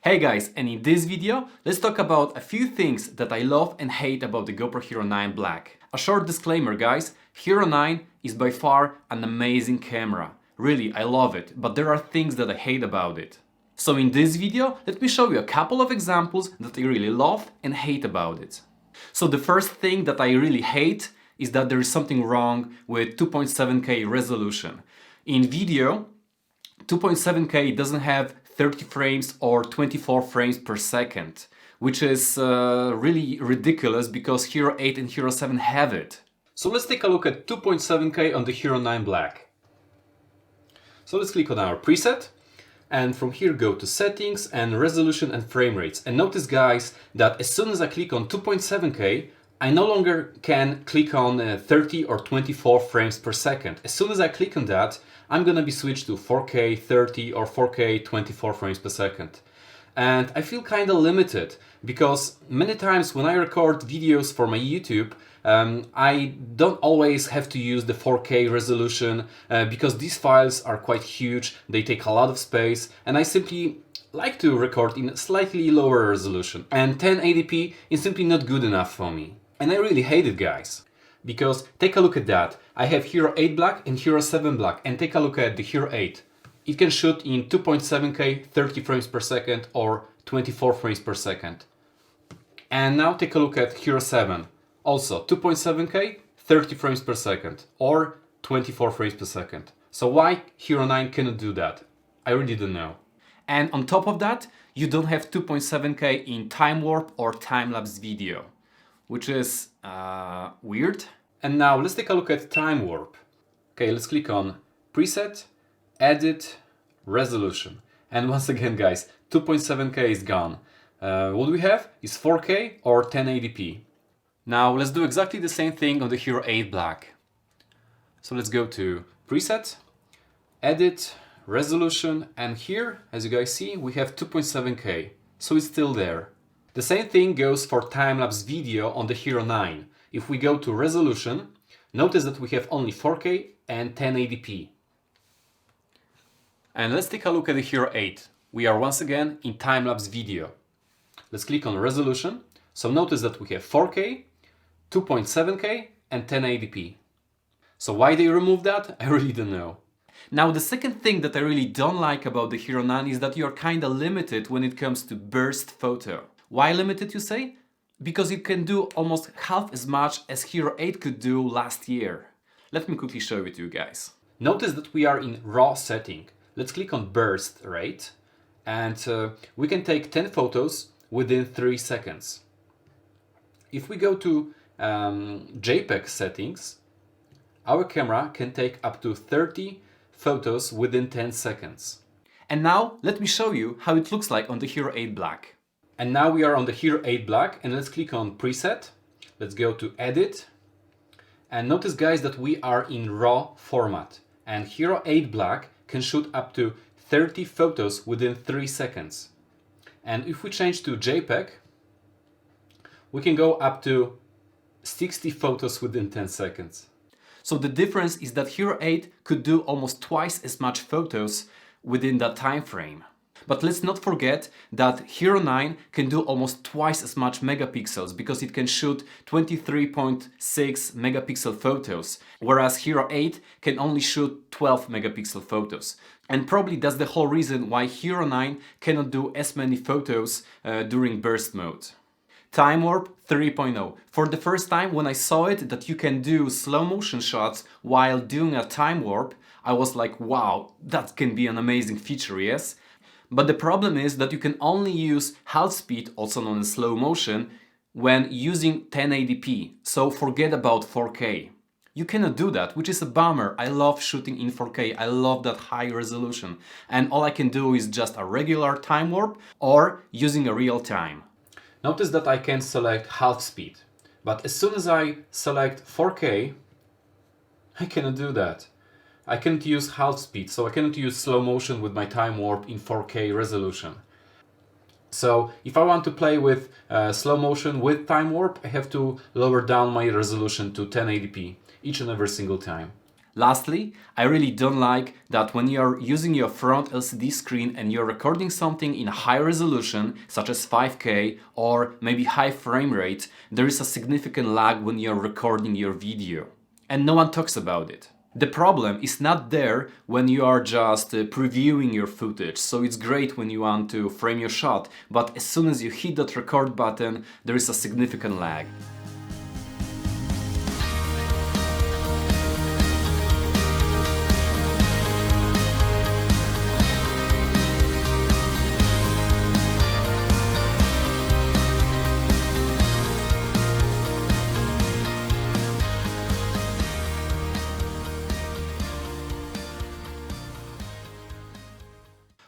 Hey guys, and in this video, let's talk about a few things that I love and hate about the GoPro Hero 9 Black. A short disclaimer guys, Hero 9 is by far an amazing camera. Really, I love it, but there are things that I hate about it. So in this video, let me show you a couple of examples that I really love and hate about it. So the first thing that I really hate is that there is something wrong with 2.7K resolution. In video, 2.7K doesn't have 30 frames or 24 frames per second, which is really ridiculous because Hero 8 and Hero 7 have it. So let's take a look at 2.7K on the Hero 9 Black. So let's click on our preset and from here go to settings and resolution and frame rates. And notice guys that as soon as I click on 2.7K, I no longer can click on 30 or 24 frames per second. As soon as I click on that, I'm gonna be switched to 4K 30 or 4K 24 frames per second. And I feel kind of limited because many times when I record videos for my YouTube, I don't always have to use the 4K resolution because these files are quite huge, they take a lot of space, and I simply like to record in a slightly lower resolution. And 1080p is simply not good enough for me. And I really hate it guys. Because take a look at that. I have Hero 8 Black and Hero 7 Black, and take a look at the Hero 8. It can shoot in 2.7K 30 frames per second or 24 frames per second. And now take a look at Hero 7. Also 2.7K 30 frames per second or 24 frames per second. So why Hero 9 cannot do that? I really don't know. And on top of that, you don't have 2.7K in TimeWarp or time-lapse video, which is weird. And now let's take a look at TimeWarp. Okay, let's click on Preset, Edit, Resolution. And once again guys, 2.7K is gone. What we have is 4K or 1080p. Now let's do exactly the same thing on the Hero 8 Black. So let's go to Preset, Edit, Resolution, and here, as you guys see, we have 2.7K. So it's still there. The same thing goes for time-lapse video on the Hero 9. If we go to resolution, notice that we have only 4K and 1080p. And let's take a look at the Hero 8. We are once again in time-lapse video. Let's click on resolution. So notice that we have 4K, 2.7K and 1080p. So why they removed that? I really don't know. Now the second thing that I really don't like about the Hero 9 is that you are kinda limited when it comes to burst photo. Why limited you say? Because it can do almost half as much as Hero 8 could do last year. Let me quickly show it to you guys. Notice that we are in RAW setting. Let's click on burst rate and we can take 10 photos within 3 seconds. If we go to JPEG settings, our camera can take up to 30 photos within 10 seconds. And now let me show you how it looks like on the Hero 8 Black. And now we are on the Hero 8 Black and let's click on Preset. Let's go to Edit. And notice guys that we are in RAW format. And Hero 8 Black can shoot up to 30 photos within 3 seconds. And if we change to JPEG, we can go up to 60 photos within 10 seconds. So the difference is that Hero 8 could do almost twice as much photos within that time frame. But let's not forget that Hero 9 can do almost twice as much megapixels because it can shoot 23.6 megapixel photos, whereas Hero 8 can only shoot 12 megapixel photos. And probably that's the whole reason why Hero 9 cannot do as many photos during burst mode. TimeWarp 3.0. For the first time when I saw it that you can do slow motion shots while doing a time warp, I was like, wow, that can be an amazing feature, yes? But the problem is that you can only use half speed, also known as slow motion, when using 1080p, so forget about 4K. You cannot do that, which is a bummer. I love shooting in 4K, I love that high resolution, and all I can do is just a regular time warp or using a real time. Notice that I can select half speed, but as soon as I select 4K, I cannot do that. I cannot use half speed, so I cannot use slow motion with my time warp in 4K resolution. So if I want to play with slow motion with time warp, I have to lower down my resolution to 1080p each and every single time. Lastly, I really don't like that when you're using your front LCD screen and you're recording something in a high resolution, such as 5K or maybe high frame rate, there is a significant lag when you're recording your video. And no one talks about it. The problem is not there when you are just previewing your footage, so it's great when you want to frame your shot, but as soon as you hit that record button, there is a significant lag.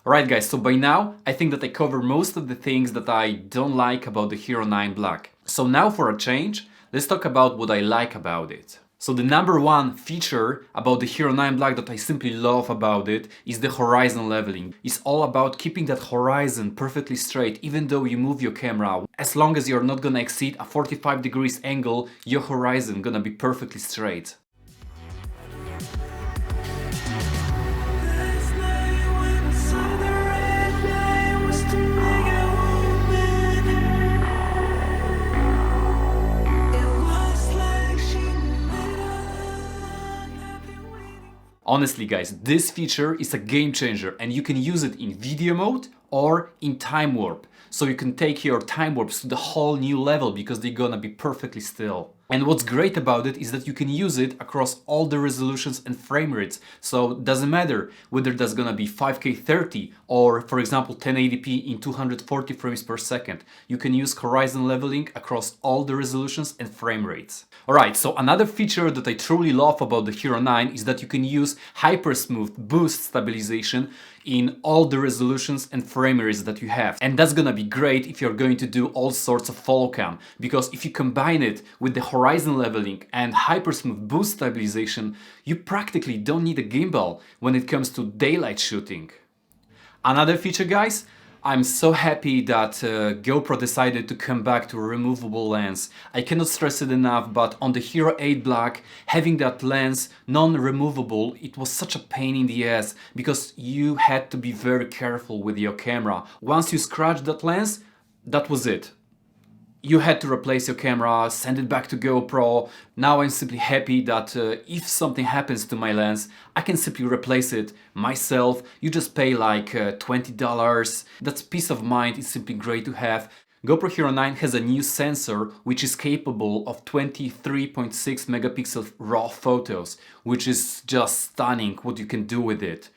Alright guys, so by now I think that I covered most of the things that I don't like about the Hero 9 Black. So now for a change, let's talk about what I like about it. So the number one feature about the Hero 9 Black that I simply love about it is the horizon leveling. It's all about keeping that horizon perfectly straight even though you move your camera. As long as you're not gonna exceed a 45 degrees angle, your horizon gonna be perfectly straight. Honestly guys, this feature is a game changer and you can use it in video mode or in TimeWarp. So you can take your TimeWarps to the whole new level because they're gonna be perfectly still. And what's great about it is that you can use it across all the resolutions and frame rates. So it doesn't matter whether that's gonna be 5K 30 or for example 1080p in 240 frames per second. You can use horizon leveling across all the resolutions and frame rates. Alright, so another feature that I truly love about the Hero 9 is that you can use hyper smooth boost stabilization in all the resolutions and frame rates that you have. And that's gonna be great if you're going to do all sorts of follow cam, because if you combine it with the horizon leveling and hyper smooth boost stabilization, you practically don't need a gimbal when it comes to daylight shooting. Another feature guys, I'm so happy that GoPro decided to come back to a removable lens. I cannot stress it enough, but on the Hero 8 Black, having that lens non-removable, it was such a pain in the ass because you had to be very careful with your camera. Once you scratched that lens, that was it. You had to replace your camera, send it back to GoPro. Now I'm simply happy that if something happens to my lens, I can simply replace it myself. You just pay like $20. That peace of mind is simply great to have. GoPro Hero 9 has a new sensor which is capable of 23.6 megapixel raw photos, which is just stunning what you can do with it.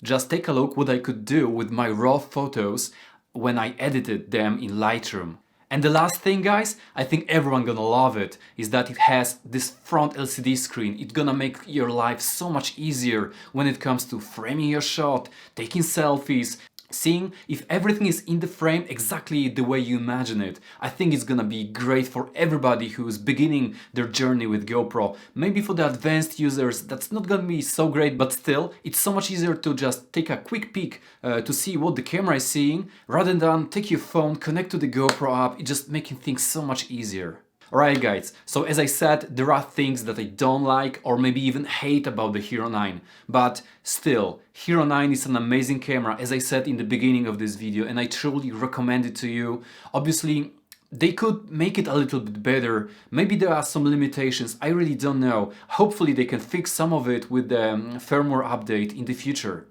Just take a look what I could do with my raw photos when I edited them in Lightroom. And the last thing guys, I think everyone gonna love it, is that it has this front LCD screen. It's gonna make your life so much easier when it comes to framing your shot, taking selfies, seeing if everything is in the frame exactly the way you imagine it. I think it's gonna be great for everybody who's beginning their journey with GoPro. Maybe for the advanced users that's not gonna be so great, but still it's so much easier to just take a quick peek to see what the camera is seeing rather than take your phone, connect to the GoPro app. It's just making things so much easier. Alright guys, so as I said, there are things that I don't like or maybe even hate about the Hero 9. But still, Hero 9 is an amazing camera, as I said in the beginning of this video, and I truly recommend it to you. Obviously, they could make it a little bit better. Maybe there are some limitations, I really don't know. Hopefully they can fix some of it with the firmware update in the future.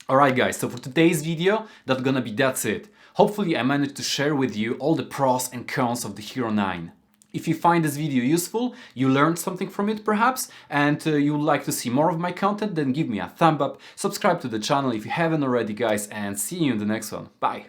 Alright guys, so for today's video, that's it. Hopefully I managed to share with you all the pros and cons of the Hero 9. If you find this video useful, you learned something from it perhaps, and you would like to see more of my content, then give me a thumb up, subscribe to the channel if you haven't already guys, and see you in the next one. Bye!